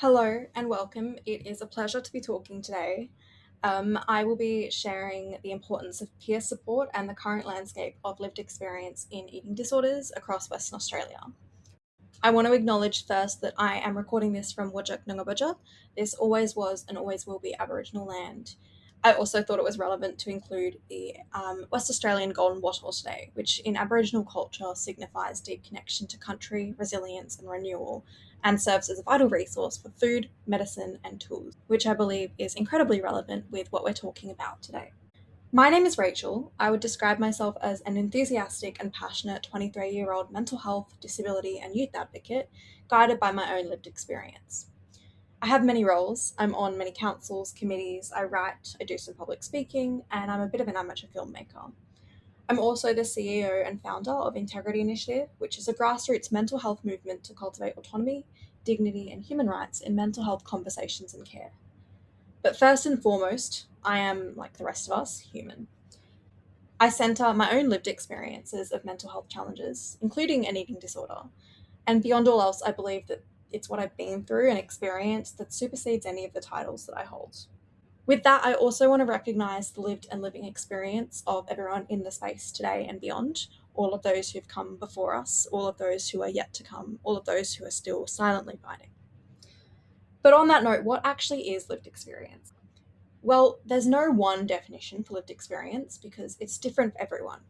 Hello and welcome. It is a pleasure to be talking today. I will be sharing the importance of peer support and the current landscape of lived experience in eating disorders across Western Australia. I want to acknowledge first that I am recording this from Wajak Noongar. This always was and always will be Aboriginal land. I also thought it was relevant to include the West Australian golden wattle today, which in Aboriginal culture signifies deep connection to country, resilience, and renewal, and serves as a vital resource for food, medicine, and tools, which I believe is incredibly relevant with what we're talking about today. My name is Rachael. I would describe myself as an enthusiastic and passionate 23-year-old mental health, disability, and youth advocate, guided by my own lived experience. I have many roles. I'm on many councils, committees, I write, I do some public speaking, and I'm a bit of an amateur filmmaker. I'm also the CEO and founder of Integrity Initiative, which is a grassroots mental health movement to cultivate autonomy, dignity, and human rights in mental health conversations and care. But first and foremost, I am, like the rest of us, human. I centre my own lived experiences of mental health challenges, including an eating disorder. And beyond all else, I believe that it's what I've been through and experienced that supersedes any of the titles that I hold. With that, I also want to recognise the lived and living experience of everyone in the space today and beyond, all of those who've come before us, all of those who are yet to come, all of those who are still silently fighting. But on that note, what actually is lived experience? Well, there's no one definition for lived experience because it's different for everyone,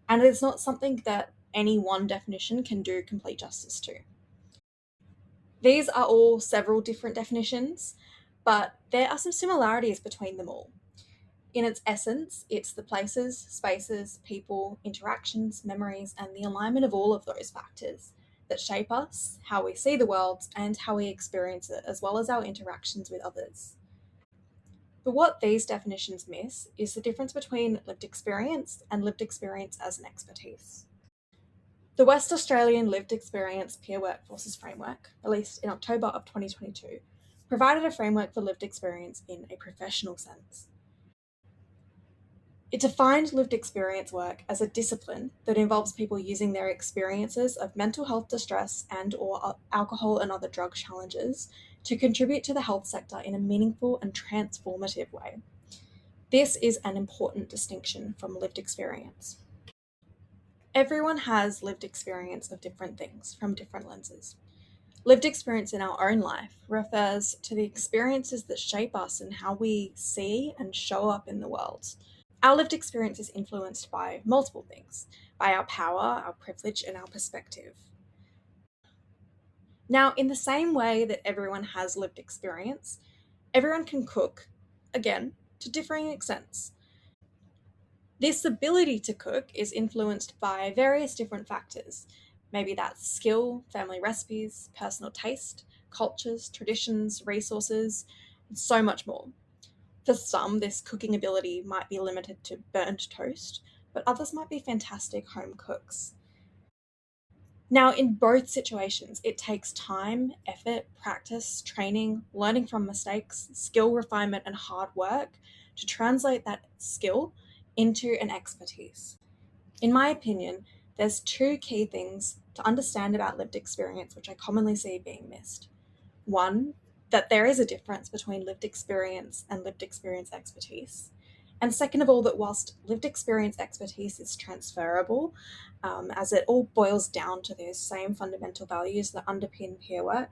and it's not something that any one definition can do complete justice to. These are all several different definitions, but there are some similarities between them all. In its essence, it's the places, spaces, people, interactions, memories, and the alignment of all of those factors that shape us, how we see the world, and how we experience it, as well as our interactions with others. But what these definitions miss is the difference between lived experience and lived experience as an expertise. The West Australian Lived Experience Peer Workforces Framework, released in October of 2022, provided a framework for lived experience in a professional sense. It defined lived experience work as a discipline that involves people using their experiences of mental health distress and or alcohol and other drug challenges to contribute to the health sector in a meaningful and transformative way. This is an important distinction from lived experience. Everyone has lived experience of different things from different lenses. Lived experience in our own life refers to the experiences that shape us and how we see and show up in the world. Our lived experience is influenced by multiple things, by our power, our privilege, and our perspective. Now, in the same way that everyone has lived experience, everyone can cook, again, to differing extents. This ability to cook is influenced by various different factors. Maybe that's skill, family recipes, personal taste, cultures, traditions, resources, and so much more. For some, this cooking ability might be limited to burnt toast, but others might be fantastic home cooks. Now, in both situations, it takes time, effort, practice, training, learning from mistakes, skill refinement, and hard work to translate that skill into an expertise. In my opinion, there's two key things to understand about lived experience which I commonly see being missed. One, that there is a difference between lived experience and lived experience expertise. And second of all, that whilst lived experience expertise is transferable, as it all boils down to those same fundamental values that underpin peer work,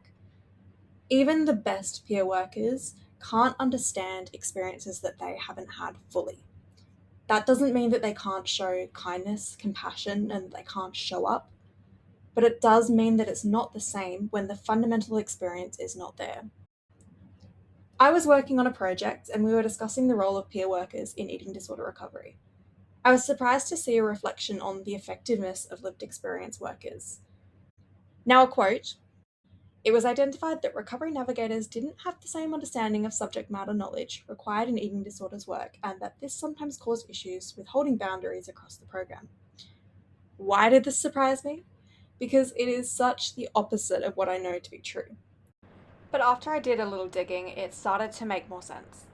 even the best peer workers can't understand experiences that they haven't had fully. That doesn't mean that they can't show kindness, compassion, and they can't show up, but it does mean that it's not the same when the fundamental experience is not there. I was working on a project and we were discussing the role of peer workers in eating disorder recovery. I was surprised to see a reflection on the effectiveness of lived experience workers. Now, a quote: "It was identified that recovery navigators didn't have the same understanding of subject matter knowledge required in eating disorders work, and that this sometimes caused issues with holding boundaries across the program." Why did this surprise me? Because it is such the opposite of what I know to be true. But after I did a little digging, it started to make more sense.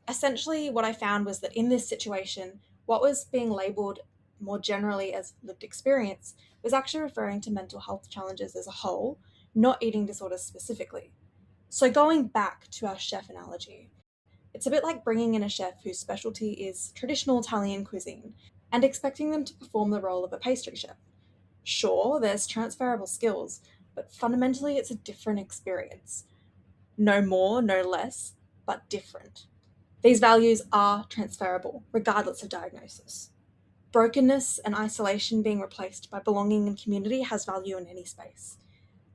Essentially, what I found was that in this situation, what was being labelled more generally as lived experience was actually referring to mental health challenges as a whole, not eating disorders specifically. So going back to our chef analogy, it's a bit like bringing in a chef whose specialty is traditional Italian cuisine and expecting them to perform the role of a pastry chef. Sure, there's transferable skills, but fundamentally it's a different experience. No more, no less, but different. These values are transferable, regardless of diagnosis. Brokenness and isolation being replaced by belonging and community has value in any space.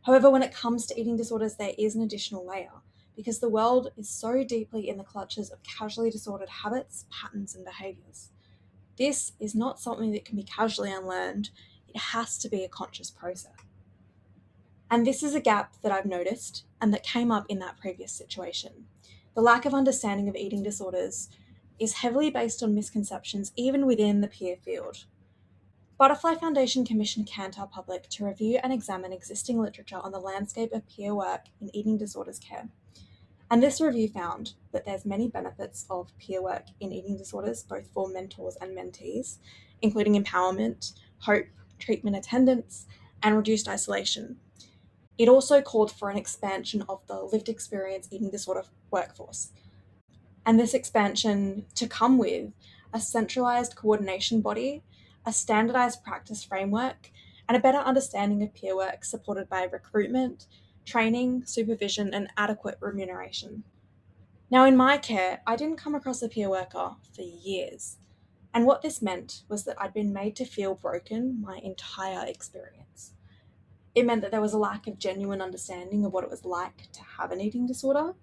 However, when it comes to eating disorders, there is an additional layer because the world is so deeply in the clutches of casually disordered habits, patterns, and behaviours. This is not something that can be casually unlearned, it has to be a conscious process. And this is a gap that I've noticed and that came up in that previous situation. The lack of understanding of eating disorders is heavily based on misconceptions even within the peer field. Butterfly Foundation commissioned Kantar Public to review and examine existing literature on the landscape of peer work in eating disorders care. And this review found that there's many benefits of peer work in eating disorders, both for mentors and mentees, including empowerment, hope, treatment attendance, and reduced isolation. It also called for an expansion of the lived experience eating disorder workforce. And this expansion to come with a centralized coordination body, a standardized practice framework, and a better understanding of peer work supported by recruitment, training, supervision, and adequate remuneration. Now, in my care, I didn't come across a peer worker for years. And what this meant was that I'd been made to feel broken my entire experience. It meant that there was a lack of genuine understanding of what it was like to have an eating disorder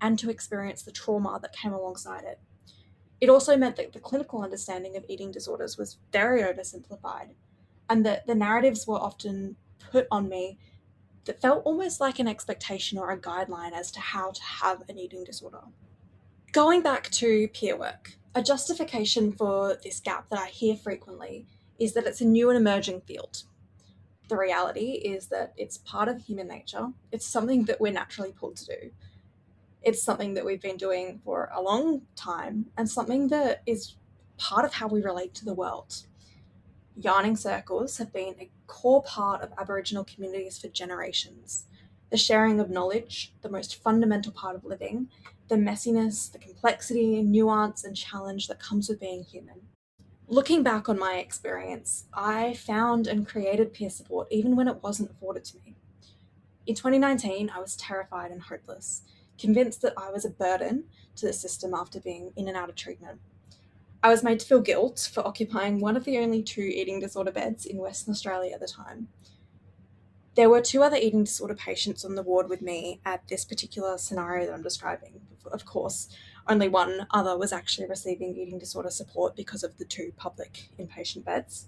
and to experience the trauma that came alongside it. It also meant that the clinical understanding of eating disorders was very oversimplified, and that the narratives were often put on me that felt almost like an expectation or a guideline as to how to have an eating disorder. Going back to peer work, a justification for this gap that I hear frequently is that it's a new and emerging field. The reality is that it's part of human nature. It's something that we're naturally pulled to do. It's something that we've been doing for a long time and something that is part of how we relate to the world. Yarning circles have been a core part of Aboriginal communities for generations. The sharing of knowledge, the most fundamental part of living, the messiness, the complexity, nuance, and challenge that comes with being human. Looking back on my experience, I found and created peer support even when it wasn't afforded to me. In 2019, I was terrified and hopeless, convinced that I was a burden to the system after being in and out of treatment. I was made to feel guilt for occupying one of the only 2 eating disorder beds in Western Australia at the time. There were 2 other eating disorder patients on the ward with me at this particular scenario that I'm describing. Of course, only one other was actually receiving eating disorder support because of the 2 public inpatient beds.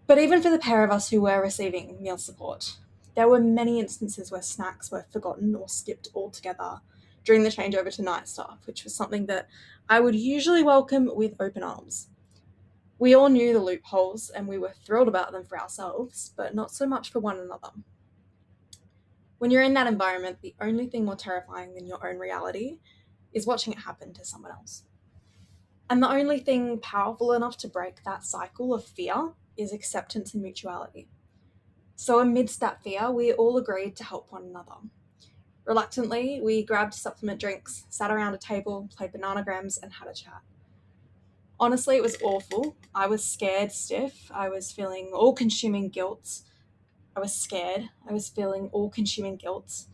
But even for the pair of us who were receiving meal support, there were many instances where snacks were forgotten or skipped altogether during the changeover to night staff, which was something that I would usually welcome with open arms. We all knew the loopholes and we were thrilled about them for ourselves, but not so much for one another. When you're in that environment, the only thing more terrifying than your own reality is watching it happen to someone else. And the only thing powerful enough to break that cycle of fear is acceptance and mutuality. So amidst that fear, we all agreed to help one another. Reluctantly, we grabbed supplement drinks, sat around a table, played bananagrams, and had a chat. Honestly, it was awful. I was scared stiff. I was feeling all-consuming guilt. I was scared. I was feeling all-consuming guilt.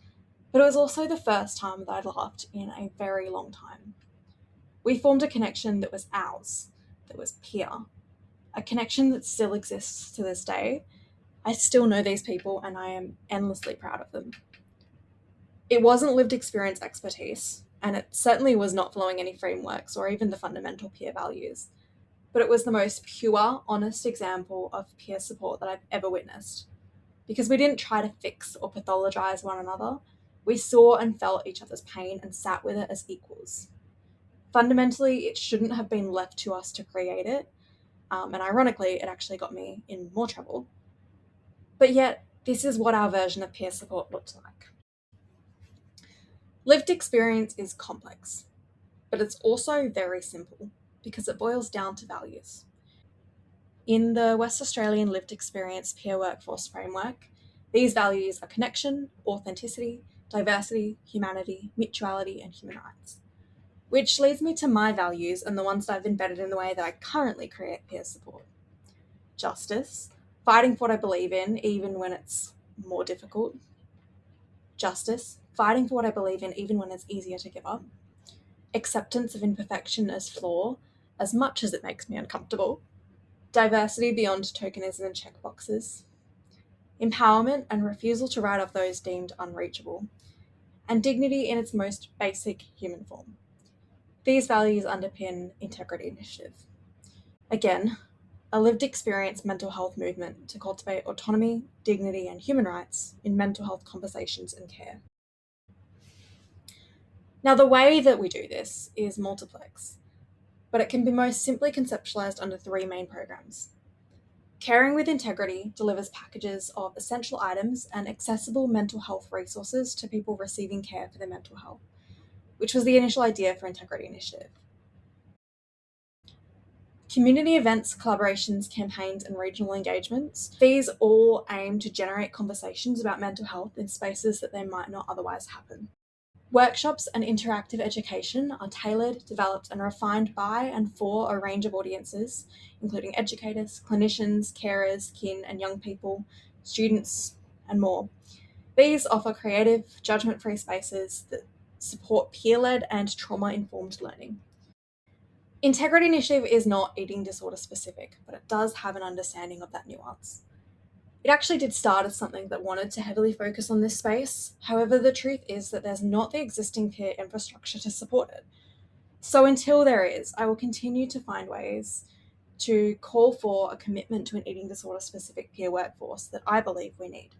But it was also the first time that I'd laughed in a very long time. We formed a connection that was ours, that was peer. A connection that still exists to this day. I still know these people and I am endlessly proud of them. It wasn't lived experience expertise, and it certainly was not following any frameworks or even the fundamental peer values, but it was the most pure, honest example of peer support that I've ever witnessed. Because we didn't try to fix or pathologize one another, we saw and felt each other's pain and sat with it as equals. Fundamentally, it shouldn't have been left to us to create it, and ironically, it actually got me in more trouble. But yet, this is what our version of peer support looks like. Lived experience is complex, but it's also very simple because it boils down to values. In the West Australian Lived Experience Peer Workforce Framework, these values are connection, authenticity, diversity, humanity, mutuality, and human rights. Which leads me to my values and the ones that I've embedded in the way that I currently create peer support. Justice, fighting for what I believe in, even when it's more difficult. Justice, fighting for what I believe in, even when it's easier to give up. Acceptance of imperfection as flaw, as much as it makes me uncomfortable. Diversity beyond tokenism and checkboxes. Empowerment and refusal to write off those deemed unreachable. And dignity in its most basic human form. These values underpin Integrity Initiative. Again, a lived experience mental health movement to cultivate autonomy, dignity, and human rights in mental health conversations and care. Now, the way that we do this is multiplex, but it can be most simply conceptualized under three main programs. Caring with Integrity delivers packages of essential items and accessible mental health resources to people receiving care for their mental health, which was the initial idea for Integrity Initiative. Community events, collaborations, campaigns, and regional engagements. These all aim to generate conversations about mental health in spaces that they might not otherwise happen. Workshops and interactive education are tailored, developed, and refined by and for a range of audiences, including educators, clinicians, carers, kin and young people, students, and more. These offer creative, judgment-free spaces that support peer-led and trauma-informed learning. Integrity Initiative is not eating disorder specific, but it does have an understanding of that nuance. It actually did start as something that wanted to heavily focus on this space. However, the truth is that there's not the existing peer infrastructure to support it. So until there is, I will continue to find ways to call for a commitment to an eating disorder specific peer workforce that I believe we need.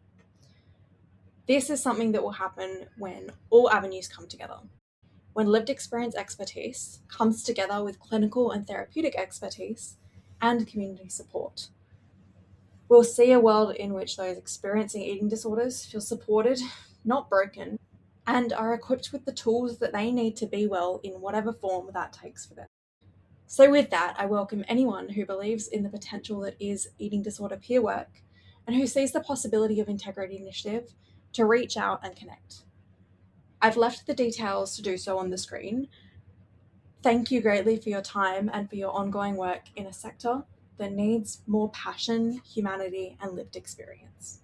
This is something that will happen when all avenues come together. When lived experience expertise comes together with clinical and therapeutic expertise and community support. We'll see a world in which those experiencing eating disorders feel supported, not broken, and are equipped with the tools that they need to be well in whatever form that takes for them. So with that, I welcome anyone who believes in the potential that is eating disorder peer work and who sees the possibility of Integrity Initiative to reach out and connect. I've left the details to do so on the screen. Thank you greatly for your time and for your ongoing work in a sector that needs more passion, humanity, and lived experience.